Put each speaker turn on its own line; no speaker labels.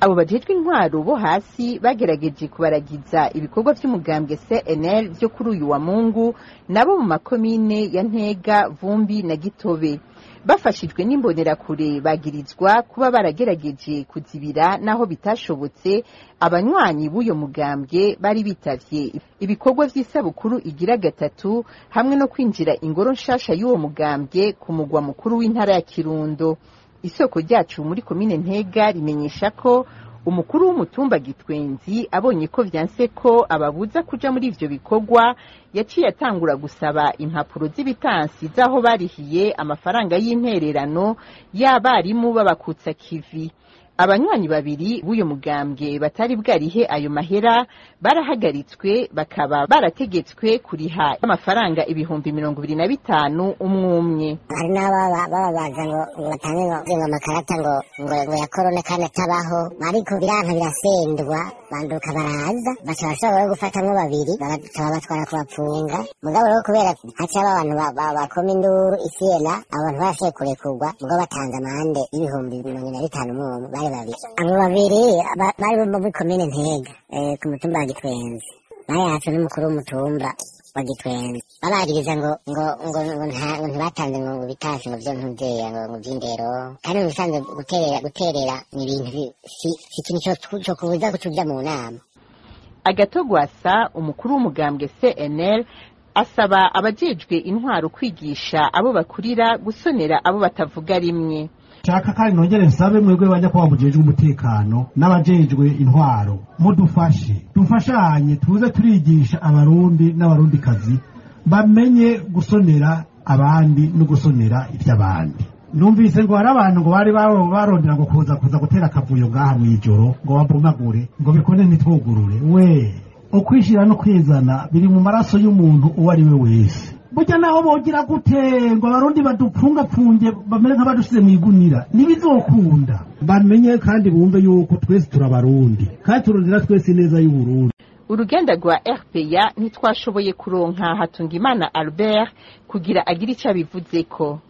abo bajejwe intwaro bo hasi bagerageje kubaragiza ibikorwa vy'umugambwe CNL vyo kuri uyu wa Mungu nabo mu makomine ya Ntega, Vumbi na Gitobe. Bafashijwe n'imbonerakure bagirizwa kuba baragerageje kuzibira naho bitashobotse abanywanyi b'uyo mugambwe bari bitavye ibikorwa vy'isabukuru igira gatatu hamwe no kwinjira ingoro nshasha y'uwo mugambwe ku mugwa mukuru w'intara ya Kirundo. Isoko ryacu muri komine Ntega rimenyesha ko umukuru w'umutumba Gitwenzi abonye ko vyanse ko ababuza kuja muri ivyo bikorwa yaciye atangura gusaba impapuro z'ibitansi zaho barihiye amafaranga y'intererano y'abarimu babakutsa kivi. Abanywanyi babiri b'uyo mugambwe batari bwarihe ayo mahera barahagaritswe, bakaba barategetswe kuriha amafaranga ibihumbi 25 umwe.
Hari n'ababaza ngo batange ngo amakarata ngo ya korona kandi atabaho, ariko biranka birasendwa banduka baraza bashobora gufatamwo babiri batwara kubapfunga. Mugabo rero kubera haca abantu bakoma induru isiela abantu bashoboye kurekurwa mugabo batanze amande y'ibihumbi 25 umwe. Abo babiri bari muri komine Ntega ku mutumba wa Gitwenzi, bayatswe n'umukuru w'umutumba wa Gitwenzi, babagiriza ngo ntibatanze ngo bitansi ngo vyo ntuzeya ngo vy'indero, kandi mubisanzwe guterera ni ibintu si ikintu co kubuza kutuja mu nama.
Agatogwasa umukuru w'umugambwe CNL asaba abajejwe intwaro kwigisha abo bakurira gusonera abo batavuga rimwe.
Chaka kandi nongere nsabe mwebwe bajya kwa mujejwe umutekano n'abajejwe intwaro dufashanye tuze turigisha abarundi n'abarundikazi bamenye gusonera abandi no gusonera ivy'abandi. Numvise ngo hari abantu ngo bari barondera ngo kuza gutera akavuyo ngaha mw'ijoro ngo babomagure ngo bikone nitwugurure. We ukwishira no kwizana biri mu maraso y'umuntu uwo ari we wese. Burya naho bogira gute ngo abarundi badupfungapfunge bamere nk'abadusize mw'igunira nibizokunda. Bamenye kandi bumve yuko twese turabarundi kandi turondera twese neza y'Uburundi.
Urugenda rwa RPA ntitwashoboye kuronka Hatungimana Albert kugira agira ico abivuzeko.